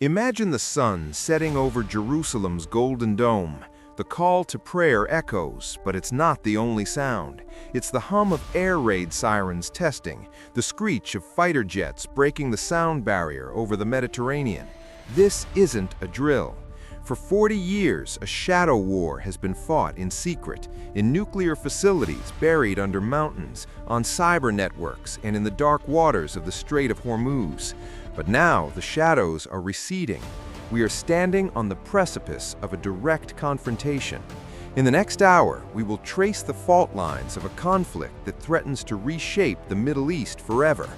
Imagine the sun setting over Jerusalem's golden dome. The call to prayer echoes, but it's not the only sound. It's the hum of air raid sirens testing, the screech of fighter jets breaking the sound barrier over the Mediterranean. This isn't a drill. For 40 years, a shadow war has been fought in secret, in nuclear facilities buried under mountains, on cyber networks, and in the dark waters of the Strait of Hormuz. But now the shadows are receding. We are standing on the precipice of a direct confrontation. In the next hour, we will trace the fault lines of a conflict that threatens to reshape the Middle East forever,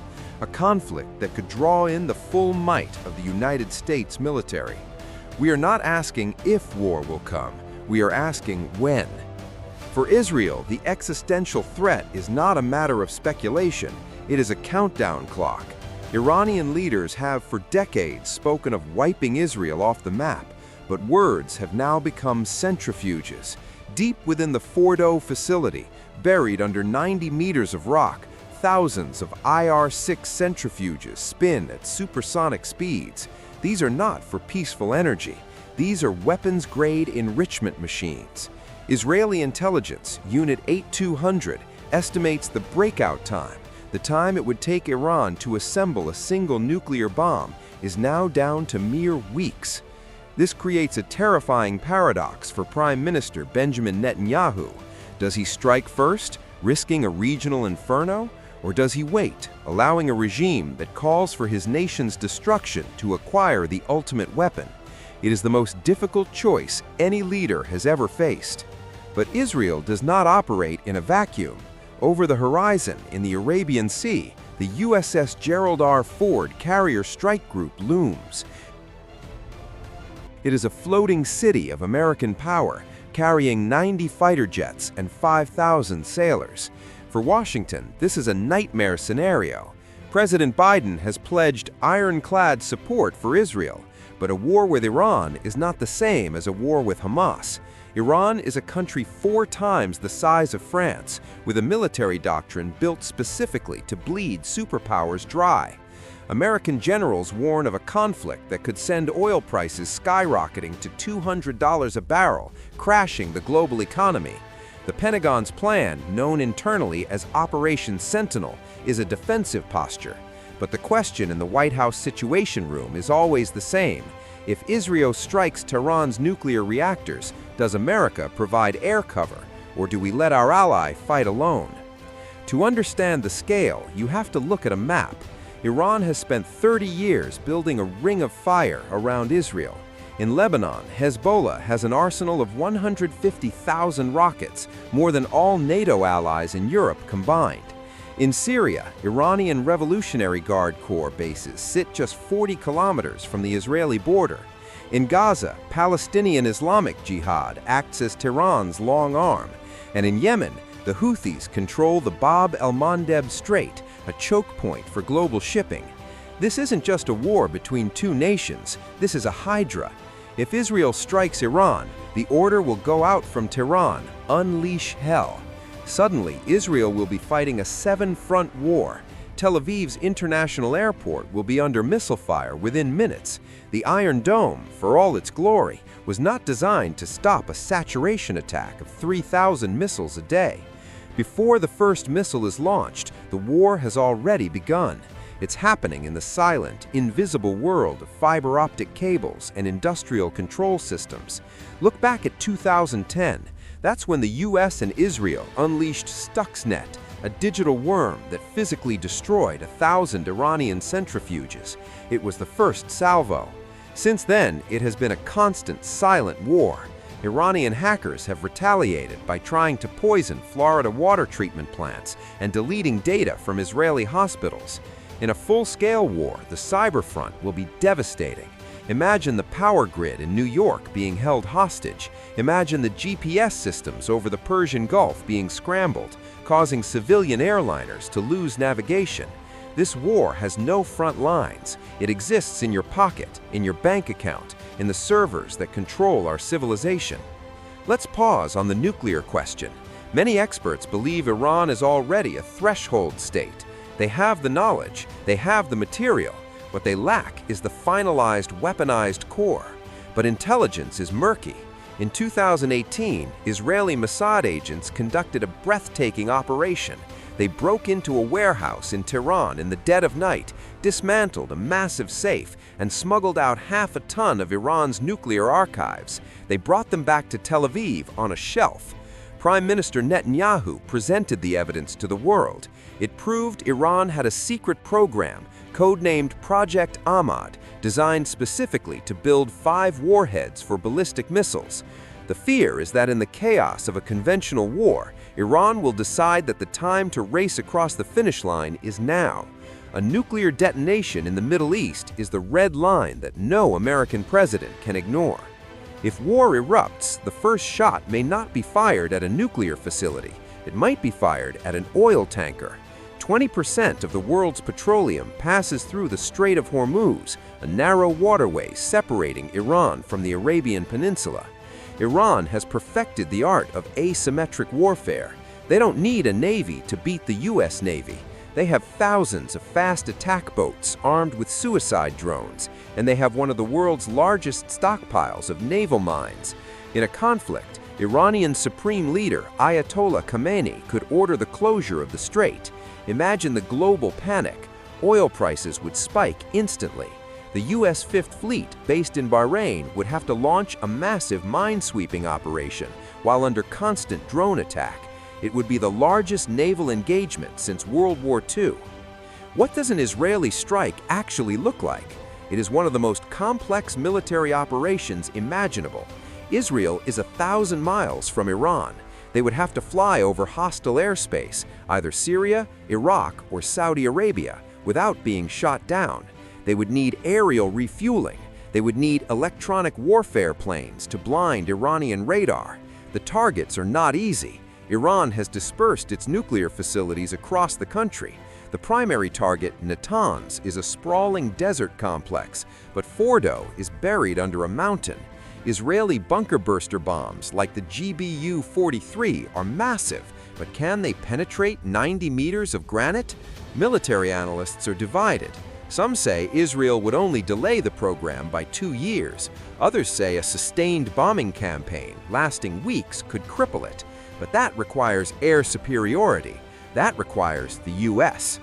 a conflict that could draw in the full might of the United States military. We are not asking if war will come, we are asking when. For Israel, the existential threat is not a matter of speculation, it is a countdown clock. Iranian leaders have for decades spoken of wiping Israel off the map, but words have now become centrifuges. Deep within the Fordow facility, buried under 90 meters of rock, thousands of IR-6 centrifuges spin at supersonic speeds. These are not for peaceful energy. These are weapons-grade enrichment machines. Israeli intelligence, Unit 8200, estimates the breakout time. The time it would take Iran to assemble a single nuclear bomb is now down to mere weeks. This creates a terrifying paradox for Prime Minister Benjamin Netanyahu. Does he strike first, risking a regional inferno? Or does he wait, allowing a regime that calls for his nation's destruction to acquire the ultimate weapon? It is the most difficult choice any leader has ever faced. But Israel does not operate in a vacuum. Over the horizon, in the Arabian Sea, the USS Gerald R. Ford carrier strike group looms. It is a floating city of American power, carrying 90 fighter jets and 5,000 sailors. For Washington, this is a nightmare scenario. President Biden has pledged ironclad support for Israel, but a war with Iran is not the same as a war with Hamas. Iran is a country 4 times the size of France, with a military doctrine built specifically to bleed superpowers dry. American generals warn of a conflict that could send oil prices skyrocketing to $200 a barrel, crashing the global economy. The Pentagon's plan, known internally as Operation Sentinel, is a defensive posture. But the question in the White House Situation Room is always the same. If Israel strikes Tehran's nuclear reactors, does America provide air cover, or do we let our ally fight alone? To understand the scale, you have to look at a map. Iran has spent 30 years building a ring of fire around Israel. In Lebanon, Hezbollah has an arsenal of 150,000 rockets, more than all NATO allies in Europe combined. In Syria, Iranian Revolutionary Guard Corps bases sit just 40 kilometers from the Israeli border. In Gaza, Palestinian Islamic Jihad acts as Tehran's long arm. And in Yemen, the Houthis control the Bab el-Mandeb Strait, a choke point for global shipping. This isn't just a war between two nations, this is a hydra. If Israel strikes Iran, the order will go out from Tehran, unleash hell. Suddenly, Israel will be fighting a 7-front war. Tel Aviv's international airport will be under missile fire within minutes. The Iron Dome, for all its glory, was not designed to stop a saturation attack of 3,000 missiles a day. Before the first missile is launched, the war has already begun. It's happening in the silent, invisible world of fiber optic cables and industrial control systems. Look back at 2010. That's when the US and Israel unleashed Stuxnet, a digital worm that physically destroyed 1,000 Iranian centrifuges. It was the first salvo. Since then, it has been a constant, silent war. Iranian hackers have retaliated by trying to poison Florida water treatment plants and deleting data from Israeli hospitals. In a full-scale war, the cyber front will be devastating. Imagine the power grid in New York being held hostage. Imagine the GPS systems over the Persian Gulf being scrambled, causing civilian airliners to lose navigation. This war has no front lines. It exists in your pocket, in your bank account, in the servers that control our civilization. Let's pause on the nuclear question. Many experts believe Iran is already a threshold state. They have the knowledge, they have the material. What they lack is the finalized weaponized core. But intelligence is murky. In 2018, Israeli Mossad agents conducted a breathtaking operation. They broke into a warehouse in Tehran in the dead of night, dismantled a massive safe, and smuggled out half a ton of Iran's nuclear archives. They brought them back to Tel Aviv on a shelf. Prime Minister Netanyahu presented the evidence to the world. It proved Iran had a secret program, codenamed Project Ahmad, designed specifically to build 5 warheads for ballistic missiles. The fear is that in the chaos of a conventional war, Iran will decide that the time to race across the finish line is now. A nuclear detonation in the Middle East is the red line that no American president can ignore. If war erupts, the first shot may not be fired at a nuclear facility. It might be fired at an oil tanker. 20% of the world's petroleum passes through the Strait of Hormuz, a narrow waterway separating Iran from the Arabian Peninsula. Iran has perfected the art of asymmetric warfare. They don't need a navy to beat the US Navy. They have thousands of fast attack boats armed with suicide drones, and they have one of the world's largest stockpiles of naval mines. In a conflict, Iranian Supreme Leader Ayatollah Khamenei could order the closure of the strait. Imagine the global panic. Oil prices would spike instantly. The U.S. Fifth Fleet, based in Bahrain, would have to launch a massive minesweeping operation while under constant drone attack. It would be the largest naval engagement since World War II. What does an Israeli strike actually look like? It is one of the most complex military operations imaginable. Israel is 1,000 miles from Iran. They would have to fly over hostile airspace, either Syria, Iraq, or Saudi Arabia, without being shot down. They would need aerial refueling. They would need electronic warfare planes to blind Iranian radar. The targets are not easy. Iran has dispersed its nuclear facilities across the country. The primary target, Natanz, is a sprawling desert complex, but Fordow is buried under a mountain. Israeli bunker burster bombs like the GBU-43 are massive, but can they penetrate 90 meters of granite? Military analysts are divided. Some say Israel would only delay the program by 2 years. Others say a sustained bombing campaign lasting weeks could cripple it. But that requires air superiority. That requires the US.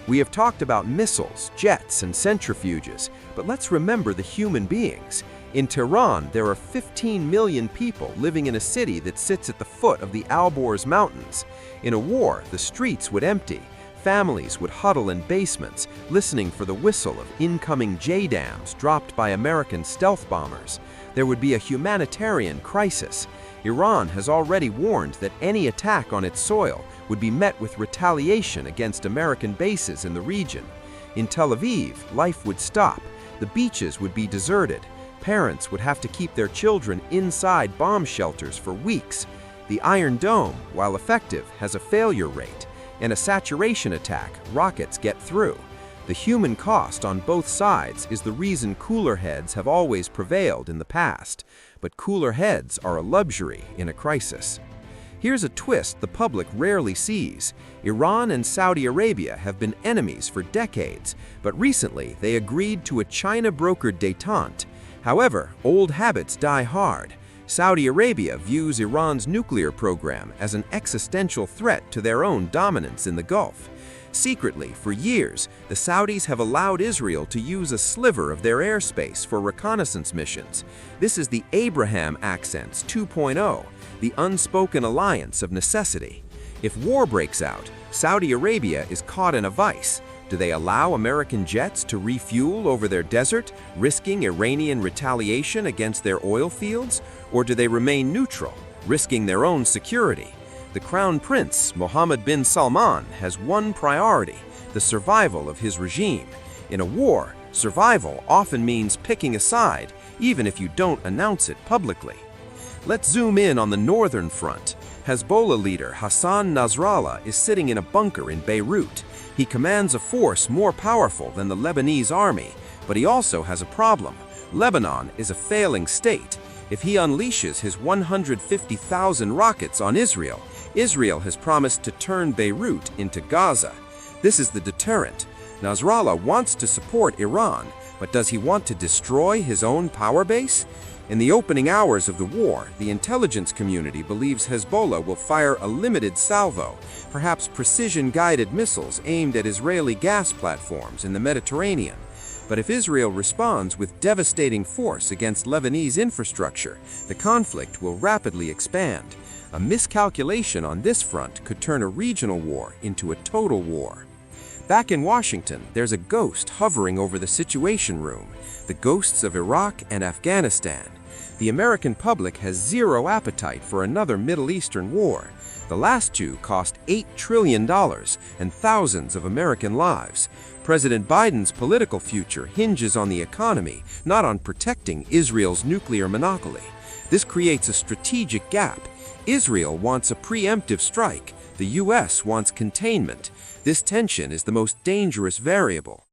We have talked about missiles, jets, and centrifuges, but let's remember the human beings. In Tehran, there are 15 million people living in a city that sits at the foot of the Alborz Mountains. In a war, the streets would empty. Families would huddle in basements, listening for the whistle of incoming JDAMs dropped by American stealth bombers. There would be a humanitarian crisis. Iran has already warned that any attack on its soil would be met with retaliation against American bases in the region. In Tel Aviv, life would stop. The beaches would be deserted. Parents would have to keep their children inside bomb shelters for weeks. The Iron Dome, while effective, has a failure rate. In a saturation attack, rockets get through. The human cost on both sides is the reason cooler heads have always prevailed in the past. But cooler heads are a luxury in a crisis. Here's a twist the public rarely sees. Iran and Saudi Arabia have been enemies for decades, but recently they agreed to a China-brokered détente. However, old habits die hard. Saudi Arabia views Iran's nuclear program as an existential threat to their own dominance in the Gulf. Secretly, for years, the Saudis have allowed Israel to use a sliver of their airspace for reconnaissance missions. This is the Abraham Accents 2.0, the unspoken alliance of necessity. If war breaks out, Saudi Arabia is caught in a vice. Do they allow American jets to refuel over their desert, risking Iranian retaliation against their oil fields? Or do they remain neutral, risking their own security? The Crown Prince, Mohammed bin Salman, has one priority: the survival of his regime. In a war, survival often means picking a side, even if you don't announce it publicly. Let's zoom in on the northern front. Hezbollah leader Hassan Nasrallah is sitting in a bunker in Beirut. He commands a force more powerful than the Lebanese army, but he also has a problem. Lebanon is a failing state. If he unleashes his 150,000 rockets on Israel, Israel has promised to turn Beirut into Gaza. This is the deterrent. Nasrallah wants to support Iran, but does he want to destroy his own power base? In the opening hours of the war, the intelligence community believes Hezbollah will fire a limited salvo, perhaps precision-guided missiles aimed at Israeli gas platforms in the Mediterranean. But if Israel responds with devastating force against Lebanese infrastructure, the conflict will rapidly expand. A miscalculation on this front could turn a regional war into a total war. Back in Washington, there's a ghost hovering over the Situation Room, the ghosts of Iraq and Afghanistan. The American public has zero appetite for another Middle Eastern war. The last two cost $8 trillion and thousands of American lives. President Biden's political future hinges on the economy, not on protecting Israel's nuclear monopoly. This creates a strategic gap. Israel wants a preemptive strike. The U.S. wants containment. This tension is the most dangerous variable.